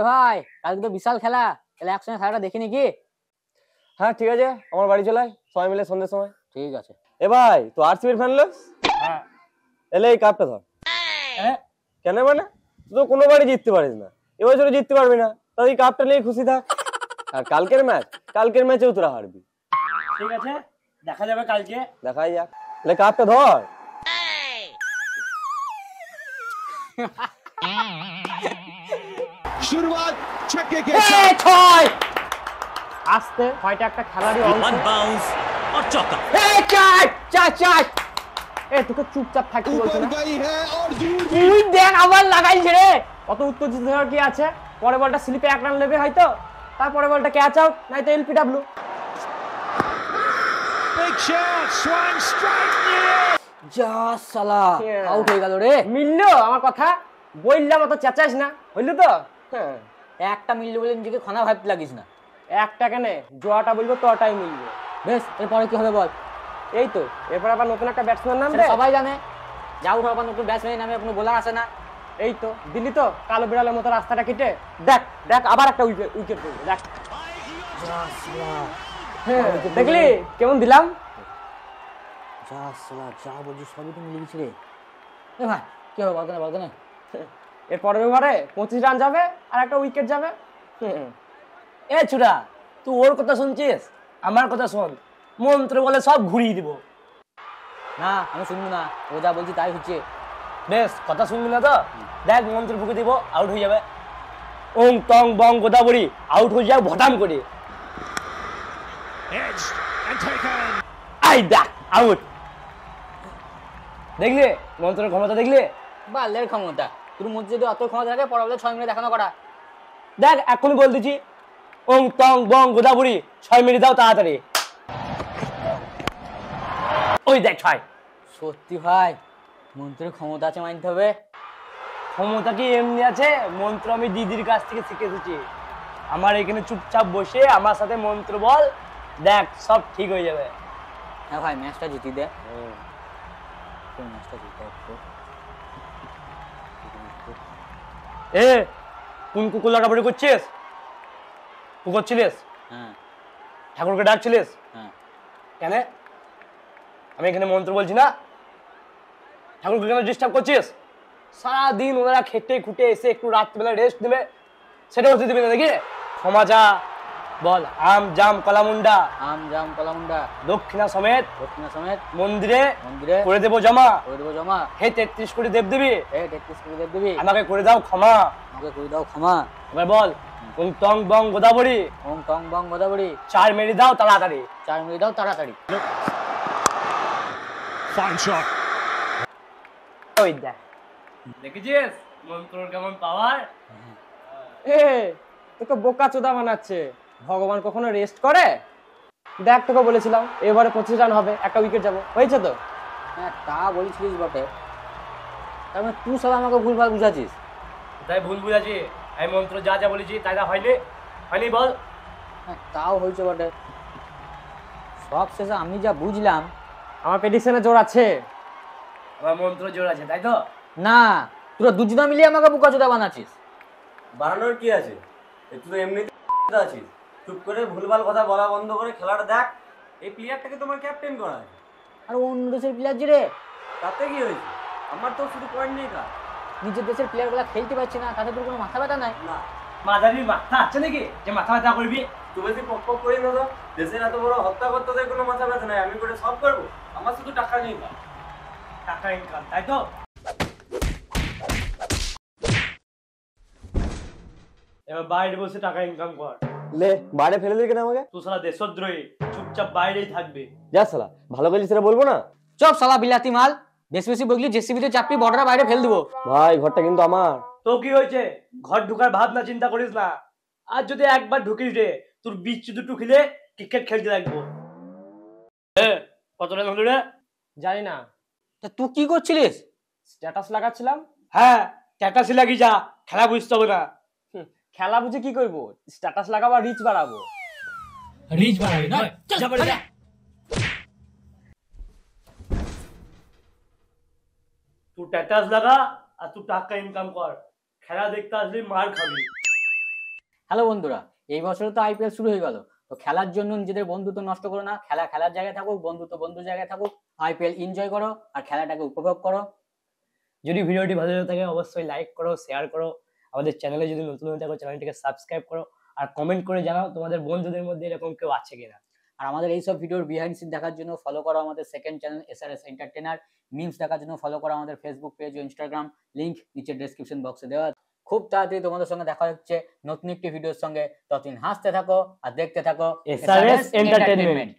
কিরে ভাই, কালকে তো বিশাল খেলা, তাহলে একসঙ্গে খেলাটা দেখি নাকি? হ্যাঁ ঠিক আছে, আমার বাড়ি চলে আয় সবাই মিলে সন্ধ্যের সময়। ঠিক আছে। এ ভাই তো আরসিবির ফ্যান লোক? হ্যাঁ। এলে এই কাপটা ধর। কেন মানে তুই তো কোনো বাড়ি জিততে পারিস না, এবছরে জিততে পারবি না, তাই এই কাপটা নিয়ে খুশি থাক। আর কালকের ম্যাচেও তোরা হারবি। ঠিক আছে, দেখা যাবে কালকে। দেখাই যাক, এলে কাপটা ধর। शुरुआत छक्के के এই ছয়! আস্তে হয়তো একটা খেলারই One অংশ। bounce और चौका। এই চার চার চার! তোকে চুপচাপ থাকতে বলছি ऊपर না। गई है और दूर তুই দেখ আবার লাগাইছে রে। অত উত্তেজিত হওয়ার কি আছে? পরের বলটা স্লিপে এক রান নেবে হয়তো, তারপরে বলটা ক্যাচ আউট, নাই তো এলপিডব্লিউ। big shot swung strike near যা শালা, আউট হয়ে গেল রে। মিললো আমার কথা? বললাম অত চেঁচাইস না, হইলো তো? হ্যাঁ, একটা মিললে বলে নিজেকে খানা ভাবতে লাগিস না। একটা কেনে জোয়াটা বলবো তোটাই মিলবে। বেশ, এরপরে কি হবে বল? এই তো এরপর আবার নতুন একটা ব্যাটসম্যান সেটা নামবে। সবাই জানে, যা উঠো আবার নতুন ব্যাটসম্যান নামে কোনো বোলার আসে না। এই তো দিল্লি তো কালো বিড়ালের মতো রাস্তাটা কেটে দেখ দেখ আবার একটা উইকেট পড়বে দেখ। হ্যাঁ, দেখলি কেমন দিলাম? যা শালা, যা বলছিস সবই তো মিলে গেছে রে। এ ভাই, কি হবে বলতে না বলতে না। এর পরের ওভারে 25 রান যাবে আর একটা উইকেট যাবে। এ চুরা, তুই ওর কথা শুনছিস? আমার কথা শোন, মন্ত্র বলে সব ঘুরিয়ে দিব। না, আমি শুনবো না, ও যা বলছি তাই হচ্ছে। বেশ, কথা শুনবি না তো? দেখ মন্ত্র ফুকে দিব, আউট হয়ে যাবে। ওং টং বং গোদাবরী আউট হয়ে যাবে ভটাম করে। edge and taken আই দেখ আউট। দেখলে মন্ত্রের ক্ষমতা দেখলে? বালের ক্ষমতা, তোর মধ্যে যদি অত ক্ষমতা থাকে পরে বলে 6 মিনিট দেখানো করা। দেখ এখনই বল দিচ্ছি, ওং টং বং গোদাবরী 6 মিনিট দাও তাড়াতাড়ি। ওই দেখ 6। সত্যি ভাই, মন্ত্রের ক্ষমতা আছে মানতে হবে। ক্ষমতা কি এমনি আছে? মন্ত্র আমি দিদির কাছ থেকে শিখে এসেছি। আমার এখানে চুপচাপ বসে আমার সাথে মন্ত্র বল, দেখ সব ঠিক হয়ে যাবে। হ্যাঁ ভাই, ম্যাচটা জিতি দে। ম্যাচটা জিতে একটু। এ কোন কুকুর লাটাপড়ি করছিস? করছিলিস? হ্যাঁ ঠাকুরকে ডাকছিলিস? হ্যাঁ। কেন? আমি এখানে মন্ত্র বলছি না, ঠাকুরকে কেন ডিস্টার্ব করছিস? সারাদিন ওনারা খেটে খুটে এসে একটু রাত্রিবেলা রেস্ট নেবে, সেটা হতে দিবি না নাকি? সমাজা বল, আম জাম কলামুন্ডা আম জাম কলামুন্ডা দক্ষিণা সমেত মন্দিরে মন্দিরে করে দেবো জমা। করে দেবো জমা। হে 33 কোটি দেবদেবী, এ 33 কোটি দেবদেবী, আমাকে করে দাও ক্ষমা। আমাকে করে দাও ক্ষমা। এবার বল, ওং টং বং গোদাবরী ওং টং বং গোদাবরী 4 মিনিট দাও তাড়াতাড়ি। 4 মিনিট দাও তাড়াতাড়ি। fine shot ওই দেখ, দেখেছিস মন্ত্রর কেমন পাওয়ার? এ তোকে বোকা চোদা বানাচ্ছে। ভগবান কখনো রেস্ট করে? দেখ তোকে বলেছিলাম এবারে 25 রান হবে, একটা উইকেট যাবো, হয়েছে তো? হ্যাঁ তা বলেছিলিস বটে, তার মানে তুই সব আমাকে ভুলভাল বুঝাচ্ছিস। তাই ভুল বুঝাচ্ছি? আমি মন্ত্র যা যা বলেছি তাই যা হয়নি, হয়নি বল। হ্যাঁ তাও হয়েছে বটে, সব শেষে আমি যা বুঝলাম। আমার প্রেডিকশনে জোর আছে। আমার মন্ত্র জোর আছে তাই তো? না, তোরা দুজনা মিলিয়ে আমাকে বোকাচোদা বানাচ্ছিস। বানানোর কি আছে? তুই তো এমনিতে আছিস, চুপ করে ভুলভাল কথা বলা বন্ধ করে খেলাটা দেখ। এই প্লেয়ারটাকে তোমার ক্যাপ্টেন করা আছে। আর অন্য দেশের প্লেয়ার যে রে, তাতে কি হয়েছে? আমার তো শুধু পয়েন্ট নেই কার। নিজের দেশের প্লেয়ারগুলো খেলতে পারছে না, তাদের তোর কোনো মাথা ব্যথা নাই? না, মাদারির মাথা আছে নাকি যে মাথা ব্যথা করবি? তুই বেশি পক পক করি না তো। দেশের এত বড় হত্যাকর্তাদের কোনো মাথা ব্যথা নাই, আমি করে সব করবো। আমার শুধু টাকা নেই কার। টাকা ইনকাম তাই তো? এবার বাইরে বসে টাকা ইনকাম কর। লে বাইরে ফেলে দিলি কেন আমাকে? তুই শালা দেশদ্রোহী, চুপচাপ বাইরেই থাকবি। যা শালা, ভালো কাজ সেটা বলবো না। চপ শালা বিলাতি মাল, বেশি বেশি বললি জেসিবিতে চাপি বর্ডার বাইরে ফেল দিব। ভাই ঘরটা কিন্তু আমার। তো কি হয়েছে? ঘর ঢুকার ভাবনা চিন্তা করিস না। আর যদি একবার ঢুকিস রে, তোর বিচ্ছু দুটো খেলে ক্রিকেট খেলতে লাগবো। কত রান হলো রে? জানি না, তা তুই কি করছিলিস? স্ট্যাটাস লাগাচ্ছিলাম। হ্যাঁ, ট্যাটাসি লাগি যা, খেলা বুঝতে হবে না। খেলা বুঝে কি করবো? স্ট্যাটাস লাগাবো আর রিচ বাড়াবো। রিচ বাড়াবি না, যা বাড়ি যা। তুই ট্যাটাস লাগা আর তুই টাকা ইনকাম কর। খেলা দেখতে আসলে মার খাবি। হ্যালো বন্ধুরা, এই বছরে তো আইপিএল শুরু হয়ে গেল। তো খেলার জন্য নিজেদের বন্ধুত্ব নষ্ট করো না, খেলা খেলার জায়গায় থাকুক, বন্ধুত্ব বন্ধুর জায়গায় থাকুক। আইপিএল এনজয় করো আর খেলাটাকে উপভোগ করো। যদি ভিডিওটি ভালো লেগে থাকে অবশ্যই লাইক করো, শেয়ার করো, আমাদের চ্যানেলে যদি নতুন হয়ে থাকো চ্যানেলটিকে সাবস্ক্রাইব করো, আর কমেন্ট করে জানাও তোমাদের বন্ধুদের মধ্যে এরকম কেউ আছে কিনা। আর আমাদের এইসব ভিডিওর বিহাইন্ড সিন দেখার জন্য ফলো করো আমাদের second channel SRS entertainer. Memes দেখার জন্য ফলো করো আমাদের ফেসবুক পেজ ও ইনস্টাগ্রাম, লিংক নিচে ডেসক্রিপশন বক্সে দেওয়া। খুব তাড়াতাড়ি তোমাদের সঙ্গে দেখা হচ্ছে নতুন একটি ভিডিওর সঙ্গে। ততদিন হাসতে থাকো আর দেখতে থাকো SRS Entertainment।